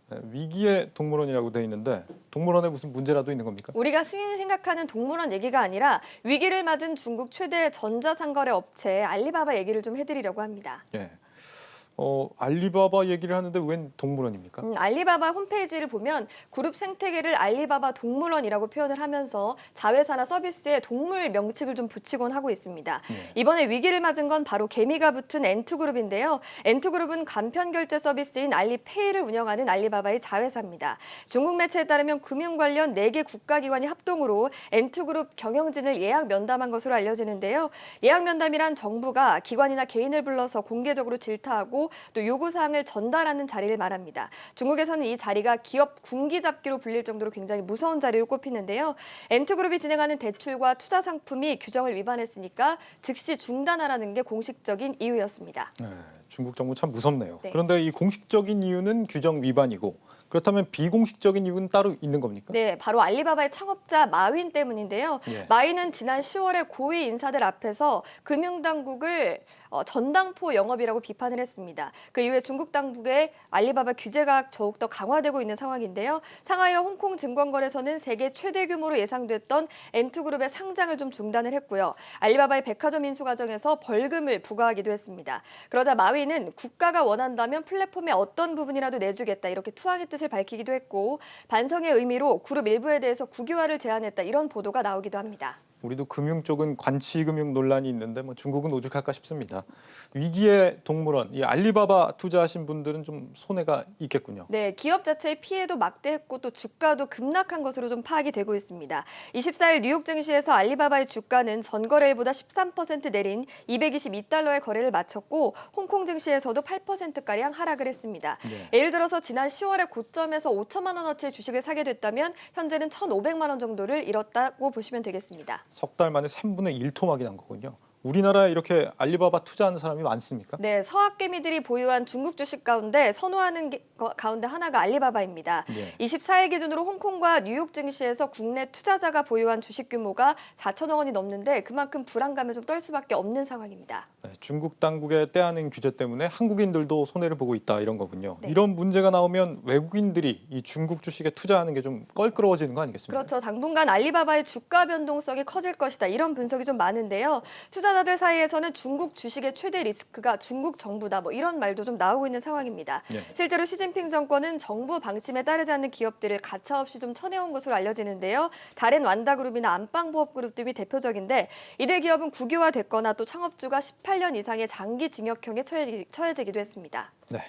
네, 위기의 동물원이라고 돼 있는데 동물원에 무슨 문제라도 있는 겁니까? 우리가 흔히 생각하는 동물원 얘기가 아니라 위기를 맞은 중국 최대 전자상거래 업체 알리바바 얘기를 좀 해드리려고 합니다. 예. 알리바바 얘기를 하는데 웬 동물원입니까? 알리바바 홈페이지를 보면 그룹 생태계를 알리바바 동물원이라고 표현을 하면서 자회사나 서비스에 동물 명칭을 좀 붙이곤 하고 있습니다. 네. 이번에 위기를 맞은 건 바로 개미가 붙은 엔투그룹인데요. 엔투그룹은 간편 결제 서비스인 알리페이를 운영하는 알리바바의 자회사입니다. 중국 매체에 따르면 금융 관련 4개 국가기관이 합동으로 엔투그룹 경영진을 예약 면담한 것으로 알려지는데요. 예약 면담이란 정부가 기관이나 개인을 불러서 공개적으로 질타하고 또 요구사항을 전달하는 자리를 말합니다. 중국에서는 이 자리가 기업 군기잡기로 불릴 정도로 굉장히 무서운 자리로 꼽히는데요. 엔투그룹이 진행하는 대출과 투자 상품이 규정을 위반했으니까 즉시 중단하라는 게 공식적인 이유였습니다. 네, 중국 정부 참 무섭네요. 네. 그런데 이 공식적인 이유는 규정 위반이고 그렇다면 비공식적인 이유는 따로 있는 겁니까? 네, 바로 알리바바의 창업자 마윈 때문인데요. 예. 마윈은 지난 10월에 고위 인사들 앞에서 금융당국을 전당포 영업이라고 비판을 했습니다. 그 이후에 중국 당국의 알리바바 규제가 더욱더 강화되고 있는 상황인데요. 상하이와 홍콩 증권거래소는 세계 최대 규모로 예상됐던 엔투그룹의 상장을 좀 중단을 했고요. 알리바바의 백화점 인수 과정에서 벌금을 부과하기도 했습니다. 그러자 마윈은 국가가 원한다면 플랫폼의 어떤 부분이라도 내주겠다 이렇게 투항의 뜻을 밝히기도 했고 반성의 의미로 그룹 일부에 대해서 국유화를 제안했다 이런 보도가 나오기도 합니다. 우리도 금융 쪽은 관치금융 논란이 있는데 뭐 중국은 오죽할까 싶습니다. 위기의 동물원, 이 알리바바 투자하신 분들은 좀 손해가 있겠군요. 네, 기업 자체의 피해도 막대했고 또 주가도 급락한 것으로 좀 파악이 되고 있습니다. 24일 뉴욕 증시에서 알리바바의 주가는 전거래일보다 13% 내린 222달러의 거래를 마쳤고 홍콩 증시에서도 8%가량 하락을 했습니다. 네. 예를 들어서 지난 10월에 고점에서 5천만 원어치의 주식을 사게 됐다면 현재는 1,500만 원 정도를 잃었다고 보시면 되겠습니다. 석 달 만에 3분의 1 토막이 난 거군요. 우리나라에 이렇게 알리바바 투자하는 사람이 많습니까? 네, 서학개미들이 보유한 중국 주식 가운데 선호하는 가운데 하나가 알리바바입니다. 네. 24일 기준으로 홍콩과 뉴욕 증시에서 국내 투자자가 보유한 주식 규모가 4천억 원이 넘는데 그만큼 불안감을 좀 떨 수밖에 없는 상황입니다. 네, 중국 당국의 떼아낸 규제 때문에 한국인들도 손해를 보고 있다 이런 거군요. 네. 이런 문제가 나오면 외국인들이 이 중국 주식에 투자하는 게 좀 껄끄러워지는 거 아니겠습니까? 그렇죠. 당분간 알리바바의 주가 변동성이 커질 것이다. 이런 분석이 좀 많은데요. 투자자들 사이에서는 중국 주식의 최대 리스크가 중국 정부다. 뭐 이런 말도 좀 나오고 있는 상황입니다. 네. 실제로 시진핑 정권은 정부 방침에 따르지 않는 기업들을 가차없이 좀 쳐내온 것으로 알려지는데요. 다른 완다그룹이나 안방보업그룹 등이 대표적인데 이들 기업은 국유화됐거나 또 창업주가 18년 이상의 장기 징역형에 처해지기도 했습니다. 네.